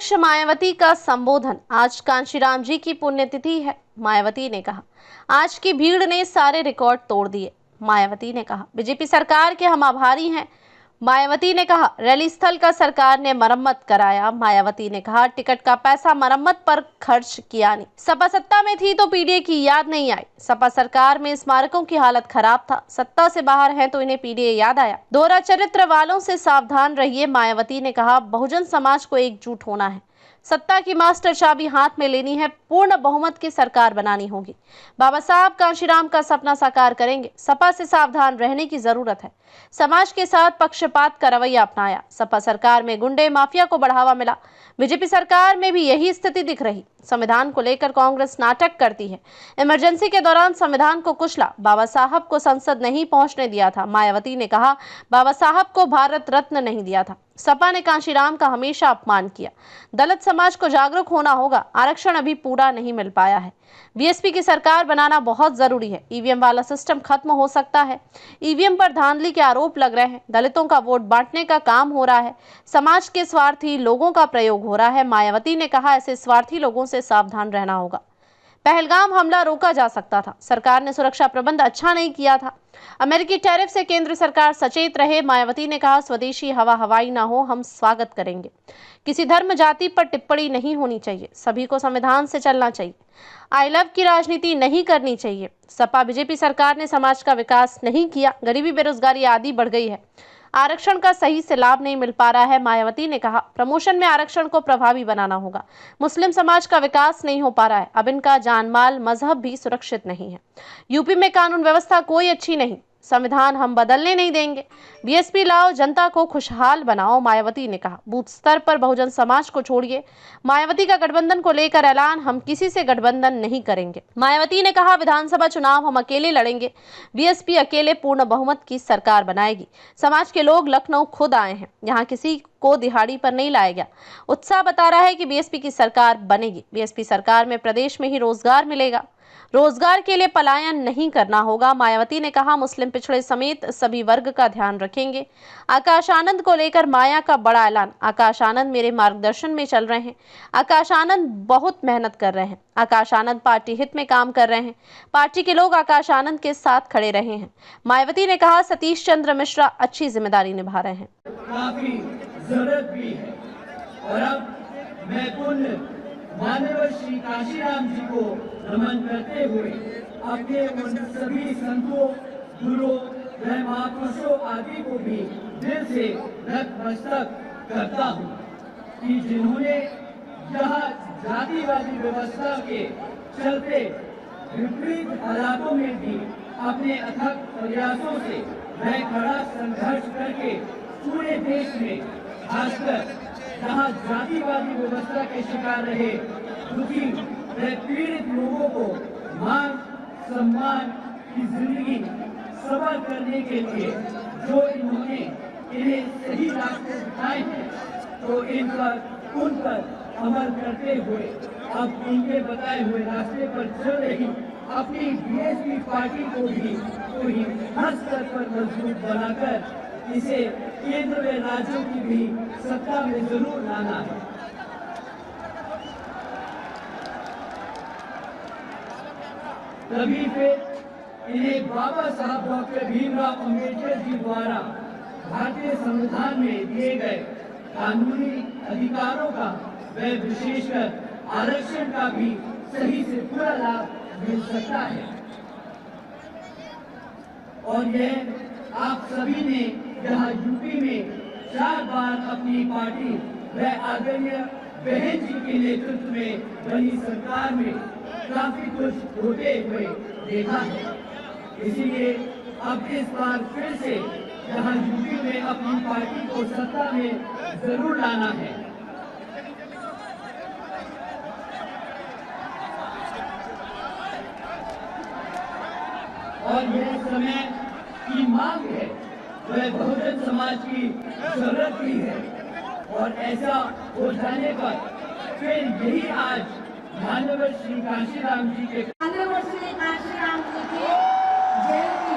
अध्यक्ष मायावती का संबोधन। आज कांशीराम जी की पुण्यतिथि है। मायावती ने कहा, आज की भीड़ ने सारे रिकॉर्ड तोड़ दिए। मायावती ने कहा, बीजेपी सरकार के हम आभारी हैं। मायावती ने कहा, रैली स्थल का सरकार ने मरम्मत कराया। मायावती ने कहा, टिकट का पैसा मरम्मत पर खर्च किया नहीं। सपा सत्ता में थी तो पीडीए की याद नहीं आई। सपा सरकार में स्मारकों की हालत खराब था, सत्ता से बाहर हैं तो इन्हें पीडीए याद आया। दोहरा चरित्र वालों से सावधान रहिए। मायावती ने कहा, बहुजन समाज को एकजुट होना है, सत्ता की मास्टर चाबी हाथ में लेनी है, पूर्ण बहुमत की सरकार बनानी होगी। बाबा साहब कांशीराम का सपना साकार करेंगे। सपा से सावधान रहने की जरूरत है। समाज के साथ पक्षपात का रवैया अपनाया। सपा सरकार में गुंडे माफिया को बढ़ावा मिला। बीजेपी सरकार में भी यही स्थिति दिख रही। संविधान को लेकर कांग्रेस नाटक करती है। इमरजेंसी के दौरान संविधान को कुचला। बाबा साहब को संसद नहीं पहुंचने दिया था। मायावती ने कहा, बाबा साहब को भारत रत्न नहीं दिया था। सपा ने कांशीराम का हमेशा अपमान किया। दलित समाज को जागरूक होना होगा। आरक्षण अभी पूरा नहीं मिल पाया है। बीएसपी की सरकार बनाना बहुत जरूरी है। ईवीएम वाला सिस्टम खत्म हो सकता है। ईवीएम पर धांधली के आरोप लग रहे हैं। दलितों का वोट बांटने का काम हो रहा है। समाज के स्वार्थी लोगों का प्रयोग हो रहा है। मायावती ने कहा, ऐसे स्वार्थी लोगों से सावधान रहना होगा। पहलगाम हमला रोका जा सकता था। सरकार ने सुरक्षा प्रबंध अच्छा नहीं किया था। अमेरिकी टैरिफ से केंद्र सरकार सचेत रहे। मायावती ने कहा, स्वदेशी हवा हवाई ना हो, हम स्वागत करेंगे। किसी धर्म जाति पर टिप्पणी नहीं होनी चाहिए। सभी को संविधान से चलना चाहिए। आई लव की राजनीति नहीं करनी चाहिए। सपा बीजेपी सरकार ने समाज का विकास नहीं किया। गरीबी बेरोजगारी आदि बढ़ गई है। आरक्षण का सही से लाभ नहीं मिल पा रहा है। मायावती ने कहा, प्रमोशन में आरक्षण को प्रभावी बनाना होगा। मुस्लिम समाज का विकास नहीं हो पा रहा है। अब इनका जानमाल मजहब भी सुरक्षित नहीं है। यूपी में कानून व्यवस्था कोई अच्छी नहीं। संविधान हम बदलने नहीं देंगे। बीएसपी लाओ, जनता को खुशहाल बनाओ। मायावती ने कहा, बूथ स्तर पर बहुजन समाज को छोड़िए। मायावती का गठबंधन को लेकर ऐलान, हम किसी से गठबंधन नहीं करेंगे। मायावती ने कहा, विधानसभा चुनाव हम अकेले लड़ेंगे। बीएसपी अकेले पूर्ण बहुमत की सरकार बनाएगी। समाज के लोग लखनऊ खुद आए हैं। यहाँ किसी को दिहाड़ी पर नहीं लाया गया। उत्साह बता रहा है कि बीएसपी की सरकार बनेगी। बीएसपी सरकार में प्रदेश में ही रोजगार मिलेगा। रोजगार के लिए पलायन नहीं करना होगा। मायावती ने कहा, मुस्लिम पिछड़े समेत सभी वर्ग का ध्यान रखेंगे। आकाश आनंद को लेकर माया का बड़ा ऐलान। आकाश आनंद मेरे मार्गदर्शन में चल रहे हैं। आकाश आनंद बहुत मेहनत कर रहे हैं। आकाश आनंद पार्टी हित में काम कर रहे हैं। पार्टी के लोग आकाश आनंद के साथ खड़े रहे हैं। मायावती ने कहा, सतीश चंद्र मिश्रा अच्छी जिम्मेदारी निभा रहे हैं। काफी जरूरत भी है और अब मैं माननीय श्री कांशीराम जी को नमन करते हुए अपने उन सभी संतों, गुरुओं व महापुरुषों आदि को भी दिल से नतमस्तक करता हूँ कि जिन्होंने यहाँ जातिवादी व्यवस्था के चलते विपरीत हालातों में भी अपने अथक प्रयासों से वह कड़ा संघर्ष करके पूरे देश में, खासकर जहाँ जातिवादी व्यवस्था के शिकार रहे दुखी व पीड़ित लोगों को मान सम्मान की जिंदगी सफल करने के लिए जो इन्होंने इन्हें सही रास्ते दिखाए हैं, तो उन पर अमल करते हुए अब उनके बताए हुए रास्ते पर चल रही अपनी बीएसपी पार्टी को भी हर स्तर पर मजबूत बनाकर इसे केंद्र व राज्यों की भी सत्ता में जरूर लाना है। तभी फिर इन्हें बाबा साहब डॉक्टर भीमराव अम्बेडकर जी द्वारा भारतीय संविधान में दिए गए कानूनी अधिकारों का व विशेषकर आरक्षण का भी सही से पूरा लाभ मिल सकता है। और यह आप सभी ने यहाँ यूपी में 4 बार अपनी पार्टी व आदरणीय बहन जी के नेतृत्व में बनी सरकार में काफी कुछ होते हुए देखा है। इसीलिए अब इस बार फिर से यहाँ यूपी में अपनी पार्टी को सत्ता में जरूर लाना है। और यह समय की मांग है, वह बहुजन समाज की जरूरत भी है। और ऐसा हो जाने पर फिर यही आज माननीय श्री कांशीराम जी के जयंती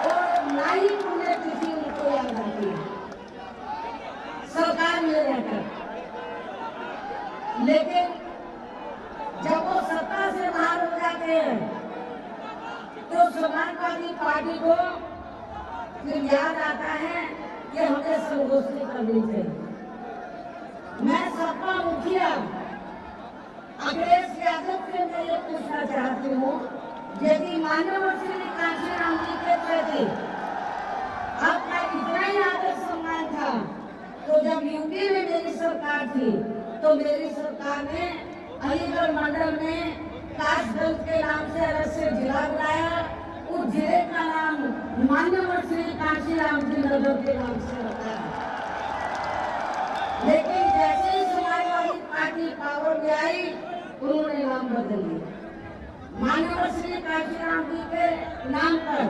और नई पुण्यतिथि उनको याद आती है। सरकार में रहकर लेकिन जब वो सत्ता से बाहर हो जाते हैं तो समाजवादी पार्टी को फिर याद आता है कि हमें संगोष्ठी करनी चाहिए। मैं सपा मुखिया अखिलेश यादव से मैं ये पूछना चाहती हूँ, यदि माननीय श्री कांशीराम जी के प्रति आपका इतना ही आदर सम्मान था, तो जब यूपी में मेरी सरकार थी तो मेरी सरकार ने अलीगढ़ मंडल में कासगंज के नाम से अलग से जिला बनाया। उस जिले का नाम माननीय श्री कांशीराम जी नगर के नाम से रखा है। लेकिन जैसे ही समाजवादी पार्टी पावर में आई, उन्होंने नाम बदल लिया। माननीय श्री कांशीराम जी के नाम पर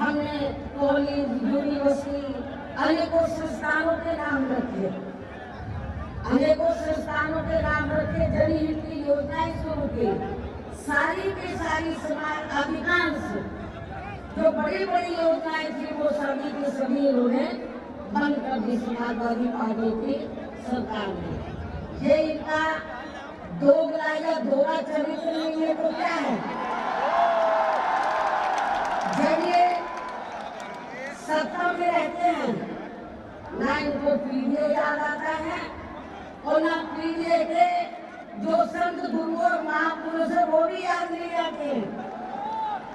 हमने कॉलेज, यूनिवर्सिटी, अनेकों संस्थानों के नाम रखे, अनेकों संस्थानों के नाम रखे, जनहित की योजनाएं शुरू की। सारी की सारी समाज अधिकांश जो बड़ी बड़ी योजनाएं थी वो सभी के सभी इन्होंने बंद कर दी समाजवादी पार्टी की सरकार ने। ये इनका दोगला या दोहरा चरित्र नहीं है तो क्या है? जब ये सत्ता में रहते हैं ना इनको पीढ़ी याद आता है और ना पीढ़ी के जो संत गुरु और महापुरुष है वो भी याद नहीं आते।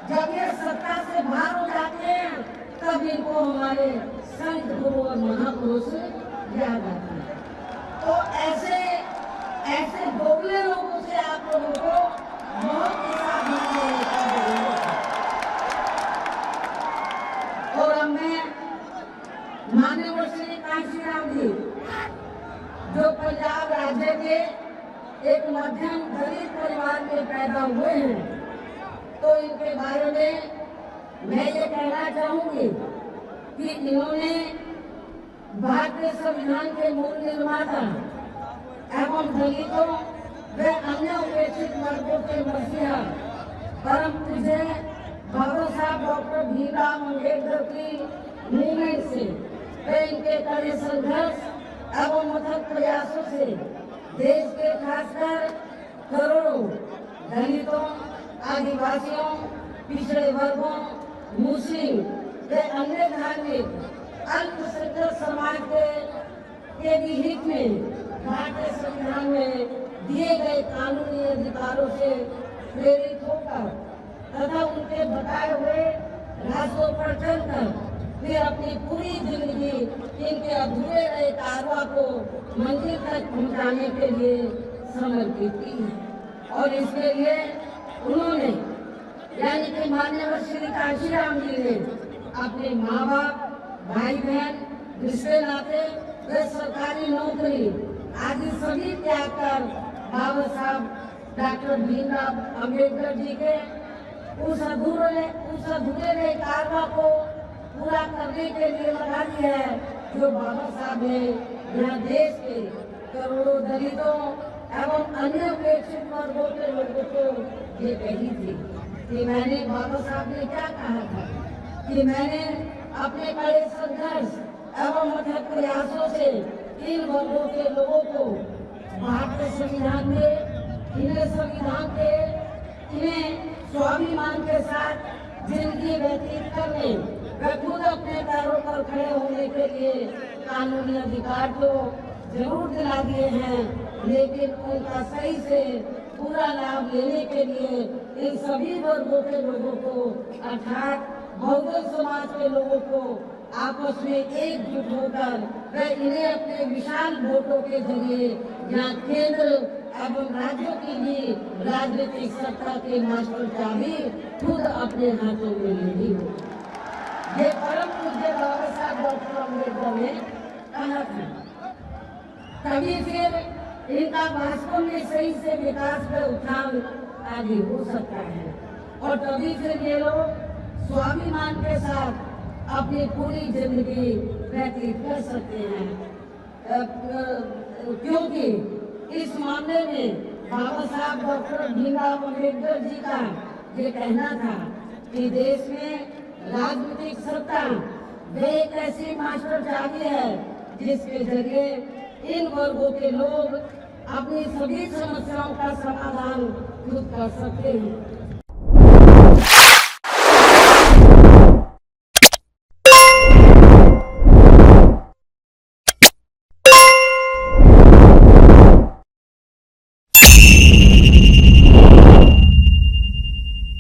जब ये सत्ता से बाहर हो जाते हैं तब इनको हमारे संत गुरु और महापुरुष याद आते हैं। तो ऐसे ऐसे दोगले लोगों से आप लोगों को बहुत ही सावधान रहने की जरूरत है। और अब मैं माननीय श्री कांशीराम जी जो पंजाब राज्य के एक मध्यम दलित परिवार में पैदा हुए हैं, तो इनके बारे में मैं ये कहना चाहूंगी कि इन्होंने भारतीय संविधान के मूल निर्माता एवं दलितों व अन्य उपेक्षित वर्गों के मसीहा परम पूज्य बाबा साहब डॉक्टर भीमराव अम्बेडकर की मूवमेंट से व इनके कड़े संघर्ष एवं अथक प्रयासों से देश के खासकर करोड़ों दलितों, आदिवासियों, पिछड़े वर्गों, मुस्लिम व अन्य धार्मिक अल्पसंख्यक समाज के भी हित में भारतीय संविधान में दिए गए कानूनी अधिकारों से प्रेरित होकर तथा उनके बताए हुए रास्तों पर चलकर वे अपनी पूरी जिंदगी इनके अधूरे रहे कारवां को मंजिल तक पहुंचाने के लिए समर्पित की। और इसके लिए उन्होंने यानी कि माननीय श्री कांशीराम जी ने अपने माँ बाप, भाई बहन, रिश्ते नाते व सरकारी नौकरी आदि सभी त्याग कर बाबा साहब डॉक्टर भीमराव अम्बेडकर जी के उस अधूरे कारवां को पूरा करने के लिए लगा दिया है, जो बाबा साहब ने यहाँ देश के करोड़ों दलितों एवं अन्य उपेक्षित वर्गों के लोगों को ये कही थी कि मैंने बाबा साहब ने क्या कहा था कि मैंने अपने कड़े संघर्ष एवं अथक प्रयासों से इन वर्गों के लोगों को भारतीय संविधान में इन्हें स्वाभिमान के साथ जिंदगी व्यतीत करने व खुद अपने पैरों पर खड़े होने के लिए कानूनी अधिकार तो जरूर दिला दिए हैं, लेकिन उनका सही से पूरा लाभ लेने के लिए इन सभी वर्गों के लोगों को अर्थात बहुजन समाज के लोगों को आपस में एकजुट होकर व इन्हें अपने विशाल वोटों के जरिए यहाँ केंद्र एवं राज्यों की भी राजनीतिक सत्ता के मास्टर चाबी खुद अपने हाथों में लेनी हो। ये परम पूज्य बाबा साहब डॉक्टर अम्बेडकर ने कहा था। तभी फिर इनका वास्तव में सही से विकास का उत्थान आगे हो सकता है और तभी फिर ये लोग स्वाभिमान के साथ अपनी पूरी जिंदगी व्यतीत कर सकते हैं, क्योंकि इस मामले में बाबा साहब डॉक्टर भीमराव अम्बेडकर जी का ये कहना था कि देश में राजनीतिक सत्ता वे एक ऐसी मास्टर चाबी है जिसके जरिए इन वर्गों के लोग अपनी सभी समस्याओं का समाधान खुद कर सकते हैं।